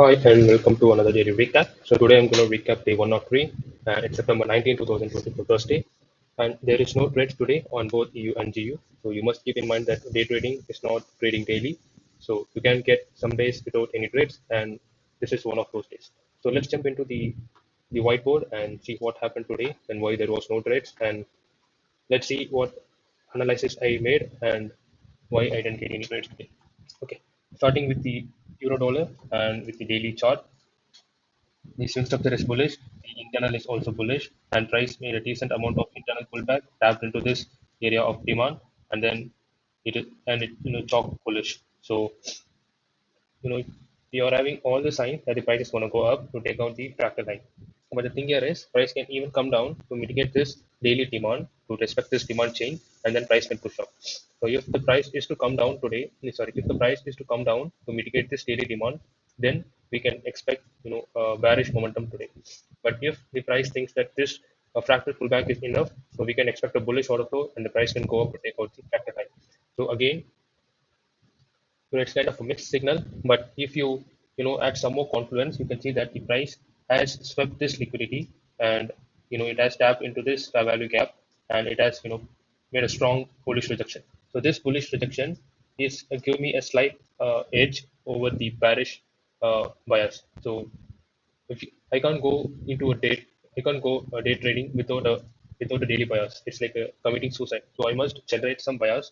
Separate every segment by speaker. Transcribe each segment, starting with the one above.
Speaker 1: Hi, and welcome to another daily recap. So today I'm going to recap day 103, and it's September 19, 2024 Thursday. And there is no trades today on both EU and GU. So you must keep in mind that day trading is not trading daily. So you can get some days without any trades, and this is one of those days. So let's jump into the whiteboard and see what happened today and why there was no trades, and let's see what analysis I made and why I didn't get any trades today. Okay, starting with the euro dollar and with the daily chart. The swing structure is bullish, the internal is also bullish, and price made a decent amount of internal pullback, tapped into this area of demand, and then it chalked bullish. So we are having all the signs that the price is going to go up to take out the fractal line. But the thing here is, price can even come down to mitigate this daily demand, to respect this demand change, and then price can push up. So if the price is to come down today, if the price is to come down to mitigate this daily demand, then we can expect a bearish momentum today. But if the price thinks that this fractal pullback is enough, so we can expect a bullish order flow, and the price can go up to take out the fractal line. So again, it's kind of a mixed signal, but if you add some more confluence, you can see that the price has swept this liquidity, and it has tapped into this fair value gap, and it has made a strong bullish rejection. So this bullish rejection is give me a slight edge over the bearish bias. So if you, I can't go into a day, I can't go day trading without a daily bias. It's like committing suicide. So I must generate some bias.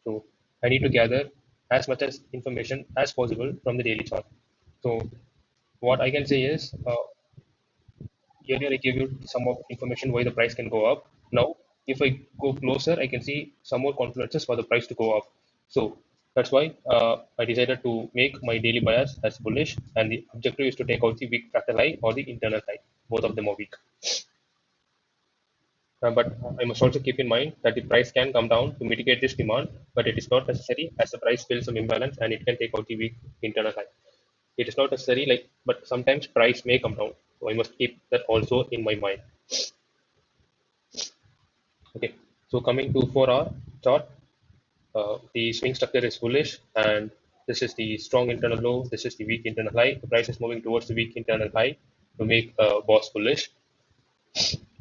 Speaker 1: So I need to gather as much as information as possible from the daily chart. So what I can say is, earlier I gave you some of information why the price can go up. Now, if I go closer, I can see some more confluences for the price to go up. So that's why I decided to make my daily bias as bullish, and the objective is to take out the weak fractal high or the internal high. Both of them are weak. But I must also keep in mind that the price can come down to mitigate this demand, but it is not necessary, as the price fills some imbalance and it can take out the weak internal high. It is not necessary, but sometimes price may come down. So I must keep that also in my mind. Okay, so coming to 4-hour chart, the swing structure is bullish, and this is the strong internal low, this is the weak internal high. The price is moving towards the weak internal high to make boss bullish.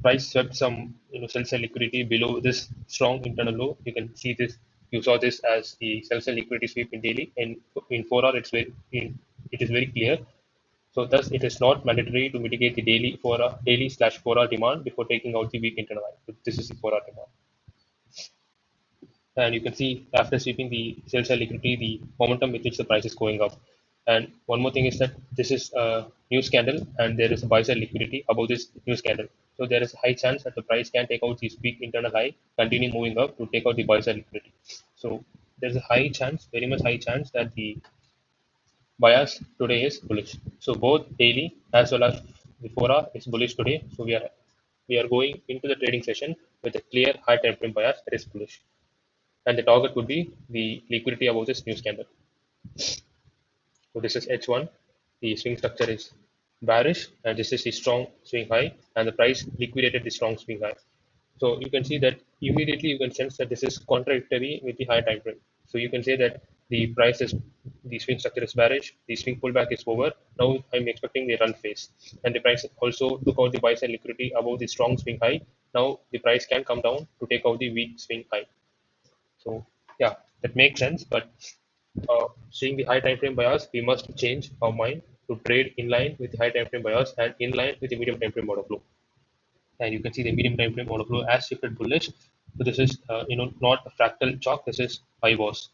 Speaker 1: Price swept some sell side liquidity below this strong internal low. You can see this. You saw this as the sell side liquidity sweep in daily, and in 4-hour it is very clear. So thus it is not mandatory to mitigate the daily slash 4-hour demand before taking out the weak internal high. So this is the 4-hour demand. And you can see after sweeping the sell side liquidity, the momentum with which the price is going up. And one more thing is that this is a news candle, and there is a buy side liquidity above this news candle. So there is a high chance that the price can take out this weak internal high, continue moving up to take out the buy side liquidity. So there's a high chance, very much high chance, that the bias today is bullish. So both daily as well as the 4-hour is bullish today. So we are going into the trading session with a clear high time frame bias that is bullish, and the target would be the liquidity above this news candle. So this is H1. The swing structure is bearish, and this is the strong swing high, and the price liquidated the strong swing high. So you can see that immediately you can sense that this is contradictory with the high time frame. So you can say that the swing structure is bearish, the swing pullback is over. Now I'm expecting the run phase, and the price also took out the buy side liquidity above the strong swing high. Now the price can come down to take out the weak swing high. So yeah, that makes sense. But seeing the high time frame bias, we must change our mind to trade in line with the high time frame bias and in line with the medium time frame order flow. And you can see the medium time frame order flow as shifted bullish. So this is not a fractal chalk. This is IBOS,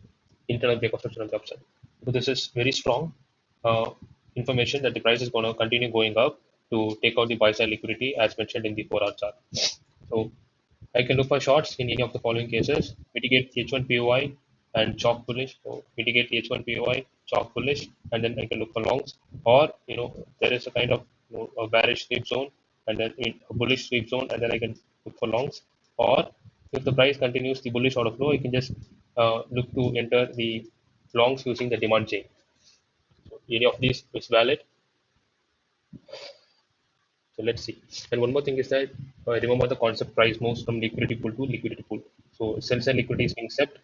Speaker 1: internal breakout structure on the upside. So this is very strong uh, information that the price is going to continue going up to take out the buy side liquidity as mentioned in the 4-hour chart. So I can look for shorts in any of the following cases: mitigate H1 POI and chalk bullish. So mitigate H1 POI, chalk bullish, and then I can look for longs. Or there is a kind of a bearish sweep zone, and then a bullish sweep zone, and then I can look for longs. Or if the price continues the bullish order flow, I can just look to enter the longs using the demand chain. So any of these is valid. So let's see. And one more thing is that remember the concept: price moves from liquidity pool to liquidity pool. So sell side liquidity is being swept.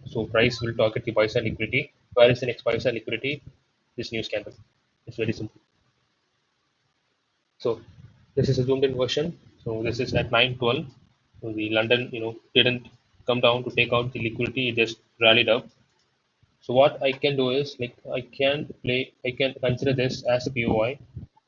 Speaker 1: So price will target the buy side liquidity. Where is the next buy side liquidity? This news candle. It's very simple. So this is a zoomed in version. So this is at 9:12. So the London, didn't come down to take out the liquidity. It just rallied up. So what I can do is like I can consider this as a POI,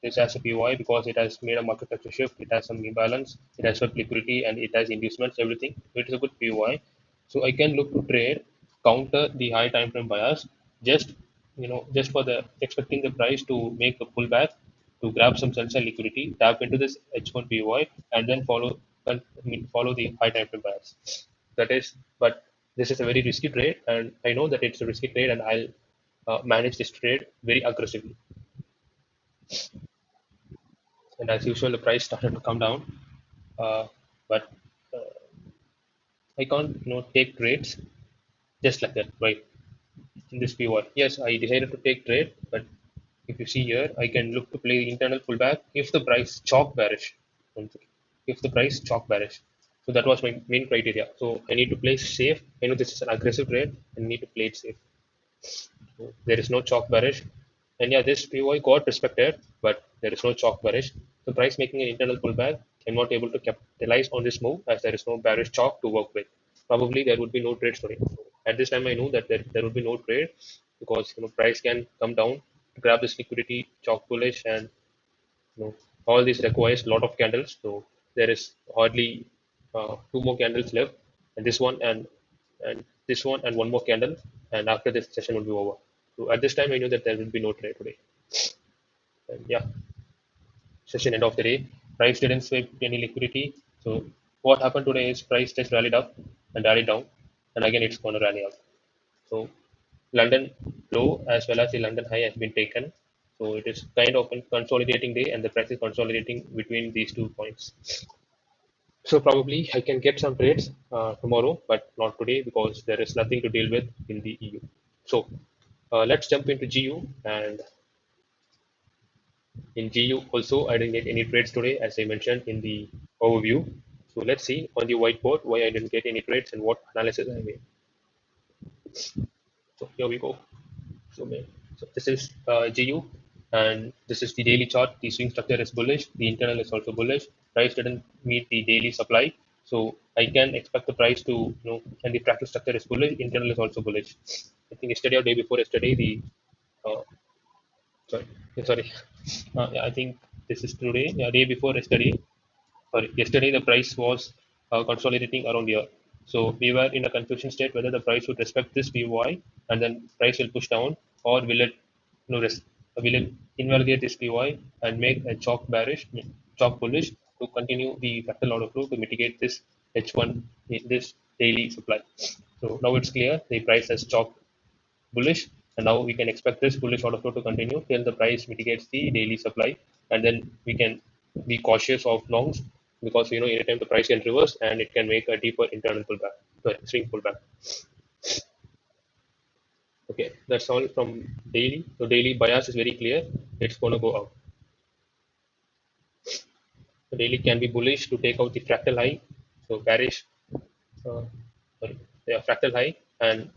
Speaker 1: this as a POI because it has made a market structure shift, it has some imbalance, it has swept liquidity and it has inducements, everything. So it is a good POI. So I can look to trade, counter the high time frame bias, just just for the expecting the price to make a pullback to grab some sell side liquidity, tap into this H1 POI and then follow the high time frame bias. That is, but this is a very risky trade, and I know that it's a risky trade, and I'll manage this trade very aggressively. And as usual, the price started to come down, but I can't, take trades just like that, right? In this POI, yes, I decided to take trade, but if you see here, I can look to play the internal pullback if the price chalk bearish. One second. If the price chalk bearish. So that was my main criteria. So I need to play safe. I know this is an aggressive trade and need to play it safe. So there is no chalk bearish. And yeah, this POI got respected, but there is no chalk bearish. The price making an internal pullback, I'm not able to capitalize on this move as there is no bearish chalk to work with. Probably there would be no trades today. So at this time, I know that there would be no trade because price can come down to grab this liquidity, chalk bullish, and all this requires a lot of candles. So there is hardly two more candles left, and this one and this one and one more candle, and after this session will be over. So at this time, I knew that there will be no trade today. And yeah, session end of the day. Price didn't sweep any liquidity. So what happened today is price just rallied up and rallied down, and again it's going to rally up. So London low as well as the London high has been taken. So it is kind of a consolidating day, and the price is consolidating between these 2 points. So probably I can get some trades tomorrow, but not today because there is nothing to deal with in the EU. So let's jump into GU, and in GU also I didn't get any trades today as I mentioned in the overview. So let's see on the whiteboard why I didn't get any trades and what analysis I made. So here we go. So, so this is GU, and this is the daily chart. The swing structure is bullish. The internal is also bullish. Price didn't meet the daily supply, so I can expect the price to and the fractal structure is bullish. Internal is also bullish. I think yesterday or day before yesterday, the uh, sorry, sorry, yeah, I think this is today. Yeah, day before yesterday. Sorry, yesterday the price was consolidating around here. So we were in a confusion state whether the price would respect this POI and then price will push down, or will it will it invalidate this POI and make a chalk bearish, chalk bullish to continue the fractal order flow to mitigate this H1 this daily supply. So now it's clear the price has chalk bullish, and now we can expect this bullish order flow to continue till the price mitigates the daily supply, and then we can be cautious of longs because anytime the price can reverse and it can make a deeper internal pullback, sorry, swing pullback. Okay, that's all from daily. So daily bias is very clear. It's going to go up. The daily can be bullish to take out the fractal high. So bearish, uh, sorry, yeah, fractal high, and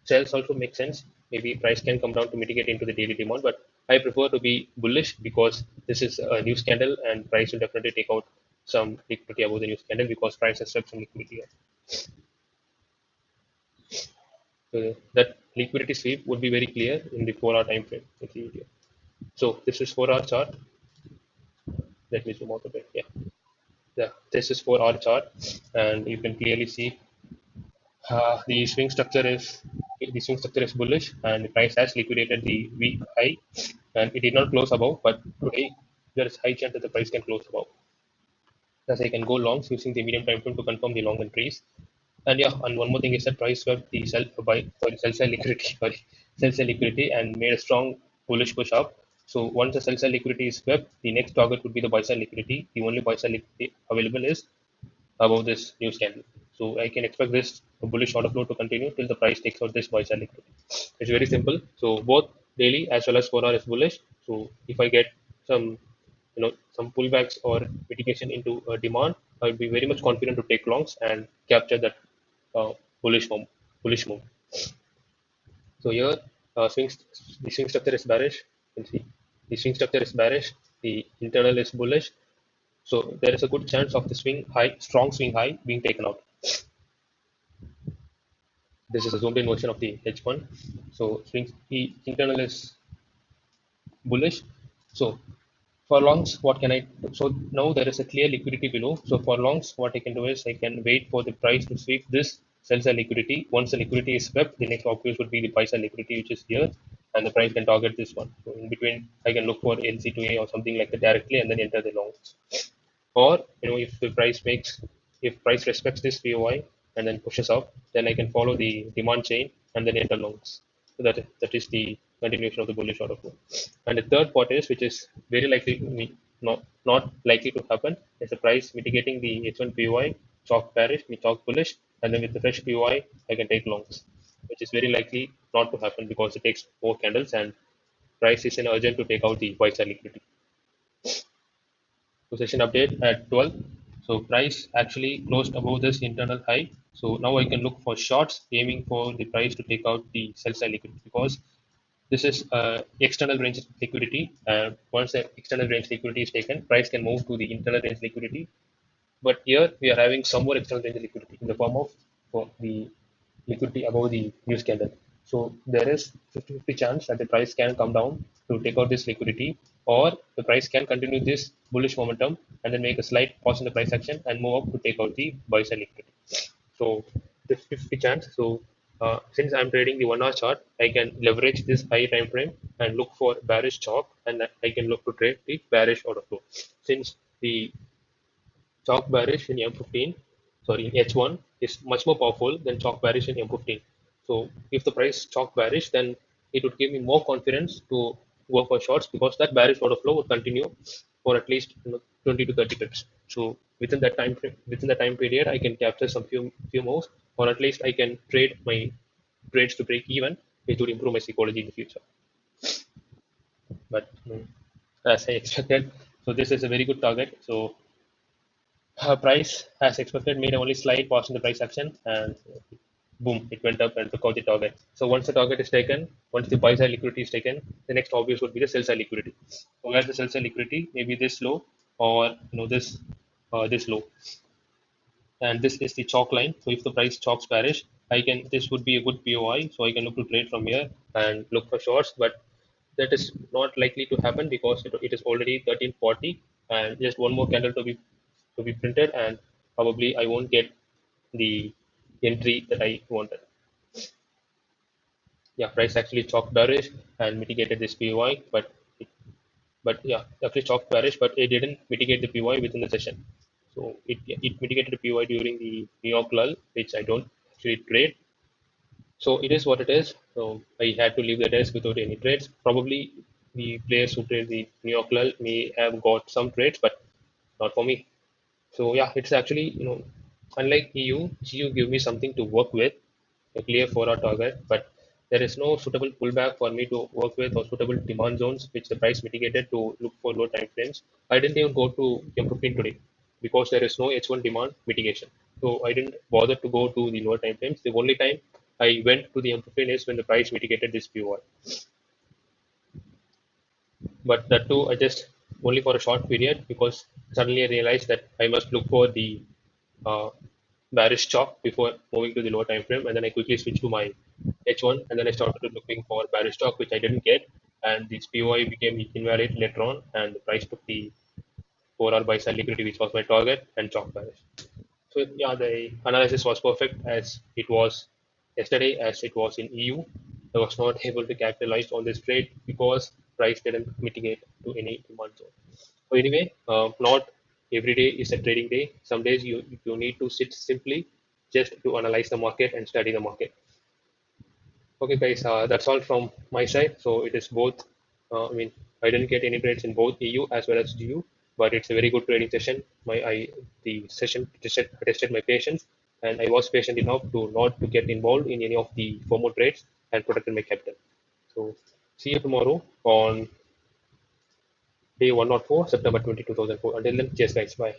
Speaker 1: sales also make sense. Maybe price can come down to mitigate into the daily demand, but I prefer to be bullish because this is a news candle and price will definitely take out some liquidity above the news candle because price has swept some liquidity. So that liquidity sweep would be very clear in the 4 hour time frame. Let's see here. So this is 4 hour chart. Let me zoom out a bit. Yeah. This is 4 hour chart, and you can clearly see the swing structure is bullish, and the price has liquidated the week high, and it did not close above. But today there is high chance that the price can close above. Thus, I can go longs using the medium time frame to confirm the long entries. And yeah, and one more thing is that price swept the sell side liquidity, sorry, sell side liquidity and made a strong bullish push up. So once the sell side liquidity is swept, the next target would be the buy side liquidity. The only buy side liquidity available is above this news candle. So I can expect this bullish order flow to continue till the price takes out this buy side liquidity. It's very simple. So both daily as well as 4 hour is bullish. So if I get some some pullbacks or mitigation into demand, I would be very much confident to take longs and capture that uh, bullish move. Bullish move. So here, the swing structure is bearish. You can see the swing structure is bearish, the internal is bullish, so there is a good chance of the swing high, strong swing high being taken out. This is a zoomed in version of the H1. So swing the internal is bullish. So for longs, what can I do? So now there is a clear liquidity below. So for longs, what I can do is I can wait for the price to sweep this sell side liquidity. Once the liquidity is swept, the next obvious would be the buy side liquidity, which is here, and the price can target this one. So in between, I can look for LC2A or something like that directly, and then enter the longs. Or if the price makes, if price respects this POI and then pushes up, then I can follow the demand chain and then enter longs. So that is the continuation of the bullish order flow. And the third part is, which is very likely not likely to happen, is the price mitigating the H1 POI, chalk bearish, me chalk bullish, and then with the fresh POI, I can take longs, which is very likely not to happen because it takes more candles and price is in urgent to take out the buy side liquidity. So session update at 12. So price actually closed above this internal high. So now I can look for shorts aiming for the price to take out the sell side liquidity because this is external range liquidity. Once the external range liquidity is taken, price can move to the internal range liquidity. But here we are having some more external range liquidity in the form of the liquidity above the news candle. So there is 50-50 chance that the price can come down to take out this liquidity, or the price can continue this bullish momentum and then make a slight pause in the price action and move up to take out the buy side liquidity. So this 50 chance. So since I'm trading the 1 hour chart, I can leverage this high time frame and look for bearish chalk, and I can look to trade the bearish order flow. Since the chalk bearish in M15, sorry, in H1 is much more powerful than chalk bearish in M15. So if the price chalk bearish, then it would give me more confidence to go for shorts because that bearish order flow would continue for at least 20 to 30 pips. So within the time period, I can capture some few moves, or at least I can trade my trades to break even, which would improve my psychology in the future. But as I expected, so this is a very good target. So price, as expected, made only slight pause in the price action, and boom, it went up and took out the target. So once the target is taken, once the buy side liquidity is taken, the next obvious would be the sell side liquidity. So where's the sell side liquidity? Maybe this low, or this low, and this is the chalk line. So if the price chalks bearish, I can this would be a good POI. So I can look to trade from here and look for shorts, but that is not likely to happen because it is already 1340 and just one more candle to be printed, and probably I won't get the entry that I wanted. Yeah, price actually chalked bearish and mitigated this PY, but yeah, actually chalked bearish, but it didn't mitigate the PY within the session. So it mitigated the PY during the New York lull, which I don't actually trade. So it is what it is. So I had to leave the desk without any trades. Probably the players who trade the New York lull may have got some trades, but not for me. So yeah, it's actually unlike EU, GU give me something to work with, a clear 4-hour target, but there is no suitable pullback for me to work with or suitable demand zones which the price mitigated to look for low time frames. I didn't even go to M15 today because there is no H1 demand mitigation. So I didn't bother to go to the lower time frames. The only time I went to the M15 is when the price mitigated this POI. But that too, I just only for a short period because suddenly I realized that I must look for the uh, bearish chalk before moving to the lower time frame, and then I quickly switched to my H1, and then I started looking for bearish chalk, which I didn't get, and this POI became invalid later on, and the price took the 4-hour buy side liquidity, which was my target, and chalk bearish. So yeah, the analysis was perfect as it was yesterday, as it was in EU. I was not able to capitalize on this trade because price didn't mitigate to any demand zone. So anyway, not every day is a trading day. Some days you need to sit simply just to analyze the market and study the market. Okay, guys, that's all from my side. So it is both. I mean, I didn't get any trades in both EU as well as GU, but it's a very good trading session. The session tested my patience, and I was patient enough to not to get involved in any of the FOMO trades and protected my capital. So see you tomorrow on day 104, September 20, 2004. Until then, cheers, guys. Bye.